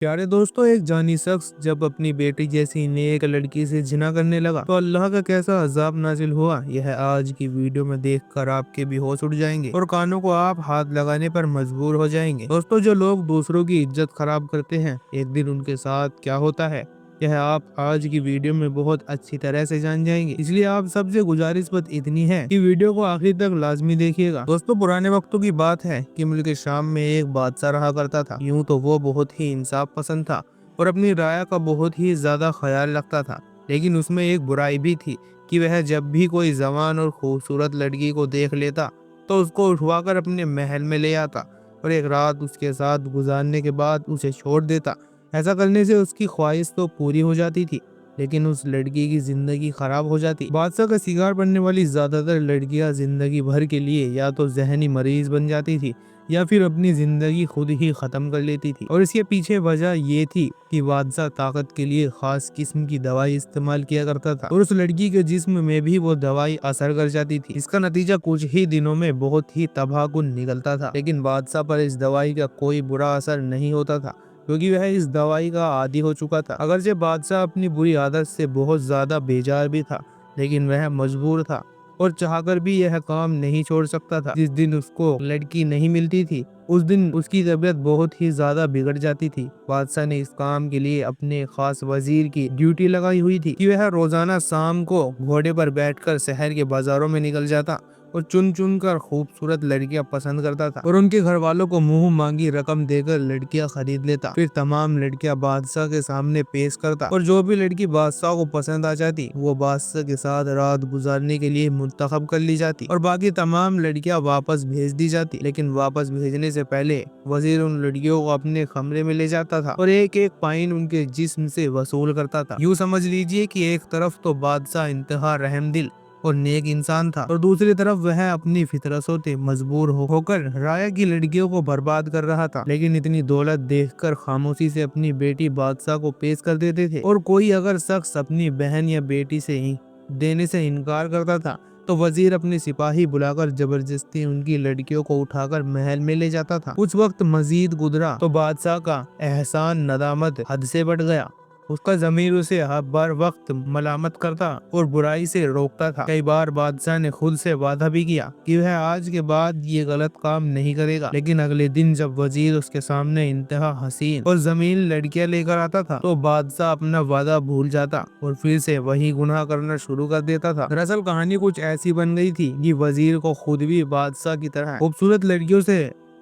प्यारे दोस्तों, एक जानी शख्स जब अपनी बेटी जैसी नेक लड़की से जिना करने लगा तो अल्लाह का कैसा अजाब नाजिल हुआ, यह आज की वीडियो में देखकर आपके भी होश उड़ जाएंगे और कानों को आप हाथ लगाने पर मजबूर हो जाएंगे। दोस्तों, जो लोग दूसरों की इज्जत खराब करते हैं, एक दिन उनके साथ क्या होता है, यह आप आज की वीडियो में बहुत अच्छी तरह से जान जाएंगे। इसलिए आप सबसे गुजारिश बस इतनी है कि वीडियो को आखिर तक लाजमी देखिएगा। दोस्तों, पुराने वक्तों की बात है कि मुल्क शाम में एक बादशाह रहा करता था। यूं तो वो बहुत ही इंसाफ पसंद था और अपनी राय का बहुत ही ज्यादा ख्याल रखता था, लेकिन उसमें एक बुराई भी थी कि वह जब भी कोई जवान और खूबसूरत लड़की को देख लेता तो उसको उठवाकर अपने महल में ले आता और एक रात उसके साथ गुजारने के बाद उसे छोड़ देता। ऐसा करने से उसकी ख्वाहिश तो पूरी हो जाती थी, लेकिन उस लड़की की जिंदगी खराब हो जाती। बादशाह का शिकार बनने वाली ज्यादातर लड़कियां जिंदगी भर के लिए या तो जहनी मरीज बन जाती थी या फिर अपनी जिंदगी खुद ही खत्म कर लेती थी। और इसके पीछे वजह ये थी कि बादशाह ताकत के लिए खास किस्म की दवाई इस्तेमाल किया करता था और उस लड़की के जिस्म में भी वो दवाई असर कर जाती थी। इसका नतीजा कुछ ही दिनों में बहुत ही तबाहकुन निकलता था, लेकिन बादशाह पर इस दवाई का कोई बुरा असर नहीं होता था क्योंकि वह इस दवाई का आदी हो चुका था। अगरचे बादशाह अपनी बुरी आदत से बहुत ज्यादा बेजार भी था, लेकिन वह मजबूर था और चाहकर भी यह काम नहीं छोड़ सकता था। जिस दिन उसको लड़की नहीं मिलती थी उस दिन उसकी तबीयत बहुत ही ज्यादा बिगड़ जाती थी। बादशाह ने इस काम के लिए अपने खास वजीर की ड्यूटी लगाई हुई थी कि वह रोजाना शाम को घोड़े पर बैठकर शहर के बाजारों में निकल जाता और चुन चुन कर खूबसूरत लड़कियां पसंद करता था और उनके घर वालों को मुंह मांगी रकम देकर लड़कियां खरीद लेता। फिर तमाम लड़कियां बादशाह के सामने पेश करता और जो भी लड़की बादशाह को पसंद आ जाती वो बादशाह के साथ रात गुजारने के लिए मुंतखब कर ली जाती और बाकी तमाम लड़कियां वापस भेज दी जाती। लेकिन वापस भेजने से पहले वजीर उन लड़कियों को अपने कमरे में ले जाता था और एक एक पाइन उनके जिस्म से वसूल करता था। यूँ समझ लीजिए कि एक तरफ तो बादशाह इंतहा रहमदिल और नेक इंसान था और दूसरी तरफ वह अपनी फितरतों से मजबूर होकर राया की लड़कियों को बर्बाद कर रहा था। लेकिन इतनी दौलत देखकर खामोशी से अपनी बेटी बादशाह को पेश कर देते थे और कोई अगर शख्स अपनी बहन या बेटी से ही देने से इनकार करता था तो वजीर अपने सिपाही बुलाकर जबरदस्ती उनकी लड़कियों को उठाकर महल में ले जाता था। कुछ वक्त मजीद गुजरा तो बादशाह का एहसान नदामत हद से बढ़ गया। उसका जमीर उसे हर बार वक्त मलामत करता और बुराई से रोकता था। कई बार बादशाह ने खुद से वादा भी किया कि वह आज के बाद ये गलत काम नहीं करेगा, लेकिन अगले दिन जब वजीर उसके सामने इंतहा हसीन और जमीन लड़कियां लेकर आता था तो बादशाह अपना वादा भूल जाता और फिर से वही गुनाह करना शुरू कर देता था। दरअसल कहानी कुछ ऐसी बन गई थी कि वजीर को खुद भी बादशाह की तरह खूबसूरत लड़कियों से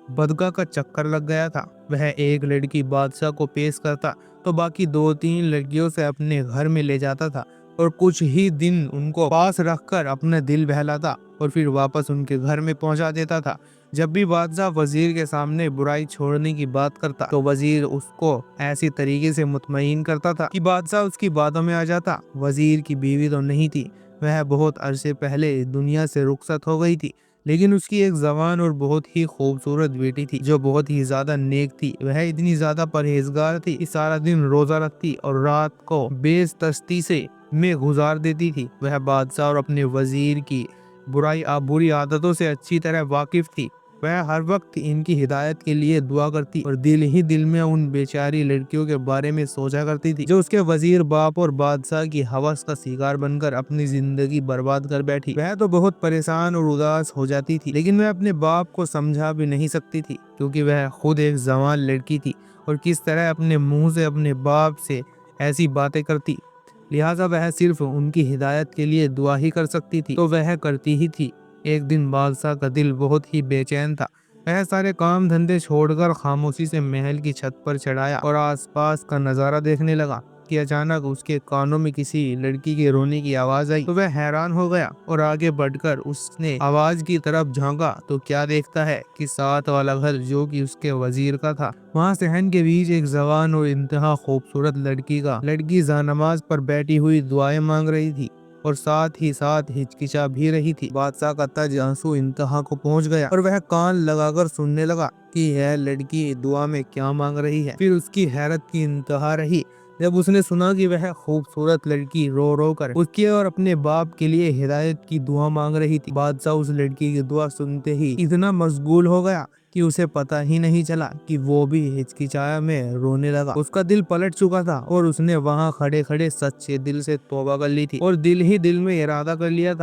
बदका का चक्कर लग गया था। वह एक लड़की बादशाह को पेश करता तो बाकी दो तीन लड़कियों से अपने घर में ले जाता था और कुछ ही दिन उनको पास रखकर अपना दिल बहलाता और फिर वापस उनके घर में पहुंचा देता था। जब भी बादशाह वजीर के सामने बुराई छोड़ने की बात करता तो वजीर उसको ऐसी तरीके से मुतमईन करता था कि बादशाह उसकी बातों में आ जाता। वजीर की बीवी तो नहीं थी, वह बहुत अरसे पहले दुनिया से रुखसत हो गई थी, लेकिन उसकी एक जवान और बहुत ही खूबसूरत बेटी थी जो बहुत ही ज्यादा नेक थी। वह इतनी ज्यादा परहेजगार थी कि सारा दिन रोजा रखती और रात को बेस्तस्ती से में गुजार देती थी। वह बादशाह और अपने वजीर की बुरी आदतों से अच्छी तरह वाकिफ थी। वह हर वक्त इनकी हिदायत के लिए दुआ करती और दिल ही दिल में उन बेचारी लड़कियों के बारे में सोचा करती थी जो उसके वजीर बाप और बादशाह की हवस का शिकार बनकर अपनी जिंदगी बर्बाद कर बैठी। वह तो बहुत परेशान और उदास हो जाती थी, लेकिन वह अपने बाप को समझा भी नहीं सकती थी क्योंकि वह खुद एक जवान लड़की थी और किस तरह अपने मुंह से अपने बाप से ऐसी बातें करती। लिहाजा वह सिर्फ उनकी हिदायत के लिए दुआ ही कर सकती थी, तो वह करती ही थी। एक दिन बादशाह का दिल बहुत ही बेचैन था। वह सारे काम धंधे छोड़कर खामोशी से महल की छत पर चढ़ाया और आसपास का नजारा देखने लगा कि अचानक उसके कानों में किसी लड़की के रोने की आवाज आई। तो वह हैरान हो गया और आगे बढ़कर उसने आवाज की तरफ झांका तो क्या देखता है कि साथ वाला घर जो कि उसके वजीर का था, वहाँ सहन के बीच एक जवान और इंतहा खूबसूरत लड़की जानमाज पर बैठी हुई दुआएं मांग रही थी और साथ ही साथ हिचकिचा भी रही थी। बादशाह का तज आंसू इंतहा को पहुंच गया और वह कान लगाकर सुनने लगा कि यह लड़की दुआ में क्या मांग रही है। फिर उसकी हैरत की इंतहा रही जब उसने सुना कि वह खूबसूरत लड़की रो रो कर उसके और अपने बाप के लिए हिदायत की दुआ मांग रही थी। बादशाह उस लड़की की दुआ सुनते ही इतना मशगूल हो गया कि उसे पता ही नहीं चला कि वो भी हिचकिचाया में रोने लगा। उसका दिल पलट चुका था और उसने वहां खड़े खड़े सच्चे दिल से तौबा कर ली थी और दिल ही दिल में इरादा कर लिया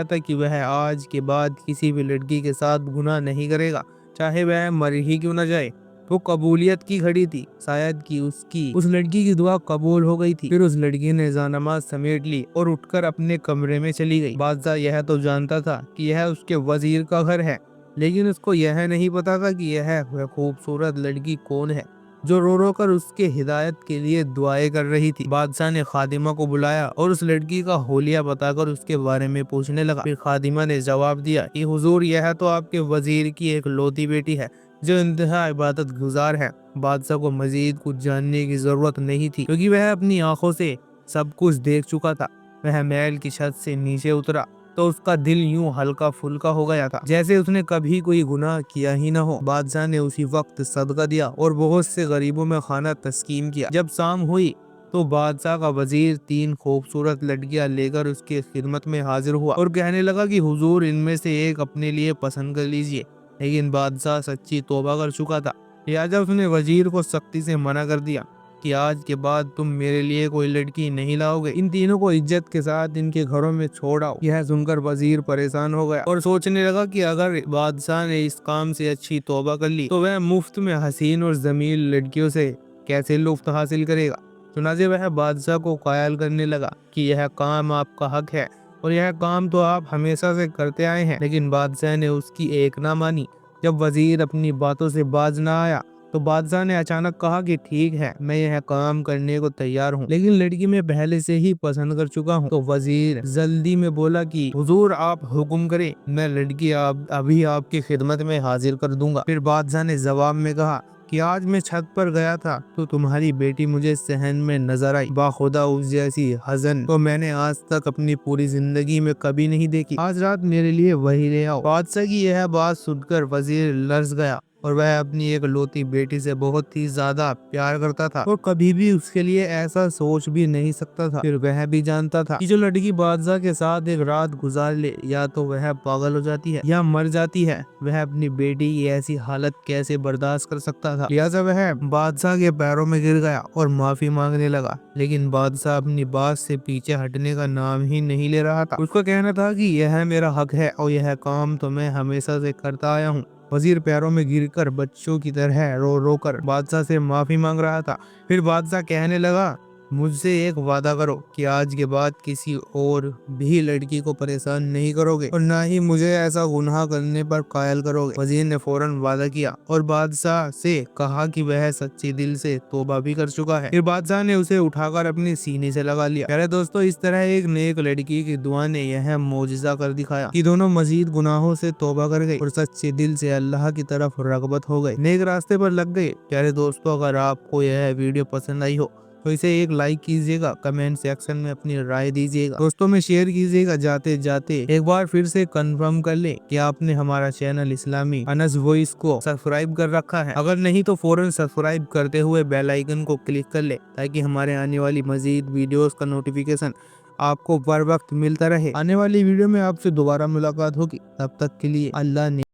था कि वह आज के बाद किसी भी लड़की के साथ गुनाह नहीं करेगा, चाहे वह मर ही क्यों न जाए। वो कबूलियत की घड़ी थी, शायद कि उसकी उस लड़की की दुआ कबूल हो गई थी। फिर उस लड़की ने जानमाज समेट ली और उठकर अपने कमरे में चली गई। बादशाह यह तो जानता था कि यह उसके वजीर का घर है, लेकिन उसको यह नहीं पता था कि यह वह खूबसूरत लड़की कौन है जो रो रो कर उसके हिदायत के लिए दुआएं कर रही थी। बादशाह ने खादिमा को बुलाया और उस लड़की का होलिया बताकर उसके बारे में पूछने लगा। फिर खादिमा ने जवाब दिया कि हुजूर, यह तो आपके वजीर की एक लौती बेटी है जो इंतहा इबादत गुजार है। बादशाह को मजीद कुछ जानने की जरूरत नहीं थी, क्योंकि वह अपनी आंखों से सब कुछ देख चुका था। वह महल की छत से नीचे उतरा तो उसका दिल यूं हल्का फुल्का हो गया था, जैसे उसने कभी कोई गुनाह किया ही न हो। बादशाह ने उसी वक्त सदका दिया और बहुत से गरीबों में खाना तस्कीम किया। जब शाम हुई तो बादशाह का वजीर 3 खूबसूरत लड़कियां लेकर उसके खिदमत में हाजिर हुआ और कहने लगा कि हुजूर, इनमें से एक अपने लिए पसंद कर लीजिए। लेकिन बादशाह सच्ची तौबा कर चुका था, लिहाजा उसने वजीर को सख्ती से मना कर दिया कि आज के बाद तुम मेरे लिए कोई लड़की नहीं लाओगे। इन तीनों को इज्जत के साथ इनके घरों में छोड़ आओ। यह सुनकर वजीर परेशान हो गया और सोचने लगा कि अगर बादशाह ने इस काम से अच्छी तौबा कर ली तो वह मुफ्त में हसीन और जमील लड़कियों से कैसे लुत्फ हासिल करेगा। चुनाचे वह बादशाह को कायल करने लगा कि यह काम आपका हक है और यह काम तो आप हमेशा से करते आए हैं। लेकिन बादशाह ने उसकी एक ना मानी। जब वजीर अपनी बातों से बाज ना आया तो बादशाह ने अचानक कहा कि ठीक है, मैं यह काम करने को तैयार हूँ, लेकिन लड़की मैं पहले से ही पसंद कर चुका हूँ। तो वजीर जल्दी में बोला कि हुजूर, आप हुक्म करें, मैं लड़की अभी आपकी खिदमत में हाजिर कर दूंगा। फिर बादशाह ने जवाब में कहा कि आज मैं छत पर गया था तो तुम्हारी बेटी मुझे सहन में नजर आई। बाखुदा उस जैसी हजन तो मैंने आज तक अपनी पूरी जिंदगी में कभी नहीं देखी। आज रात मेरे लिए वही ले आओ। बादशाह की यह बात सुनकर वजीर लर्ज गया और वह अपनी एक लौती बेटी से बहुत ही ज्यादा प्यार करता था और कभी भी उसके लिए ऐसा सोच भी नहीं सकता था। फिर वह भी जानता था कि जो लड़की बादशाह के साथ एक रात गुजार ले, या तो वह पागल हो जाती है या मर जाती है। वह अपनी बेटी की ऐसी हालत कैसे बर्दाश्त कर सकता था। लिहाजा वह बादशाह के पैरों में गिर गया और माफी मांगने लगा, लेकिन बादशाह अपनी बात से पीछे हटने का नाम ही नहीं ले रहा था। उसका कहना था कि यह मेरा हक है और यह काम तो मैं हमेशा से करता आया हूँ। वजीर पैरों में गिरकर बच्चों की तरह रो रो कर बादशाह से माफी मांग रहा था। फिर बादशाह कहने लगा, मुझसे एक वादा करो कि आज के बाद किसी और भी लड़की को परेशान नहीं करोगे और ना ही मुझे ऐसा गुनाह करने पर कायल करोगे। वजीर ने फौरन वादा किया और बादशाह से कहा कि वह सच्चे दिल से तौबा भी कर चुका है। फिर बादशाह ने उसे उठाकर अपने सीने से लगा लिया। प्यारे दोस्तों, इस तरह एक नेक लड़की की दुआ ने यह मौजिजा कर दिखाया कि दोनों मजीद गुनाहों से तौबा कर गए और सच्चे दिल से अल्लाह की तरफ रगबत हो गए, नेक रास्ते पर लग गए। प्यारे दोस्तों, अगर आपको यह वीडियो पसंद आई हो तो इसे एक लाइक कीजिएगा, कमेंट सेक्शन में अपनी राय दीजिएगा, दोस्तों में शेयर कीजिएगा। जाते जाते एक बार फिर से कंफर्म कर ले कि आपने हमारा चैनल इस्लामी अनस वॉइस को सब्सक्राइब कर रखा है। अगर नहीं तो फौरन सब्सक्राइब करते हुए बेल आइकन को क्लिक कर ले, ताकि हमारे आने वाली मजीद वीडियोस का नोटिफिकेशन आपको बर वक्त मिलता रहे। आने वाली वीडियो में आपसे दोबारा मुलाकात होगी, तब तक के लिए अल्लाह ने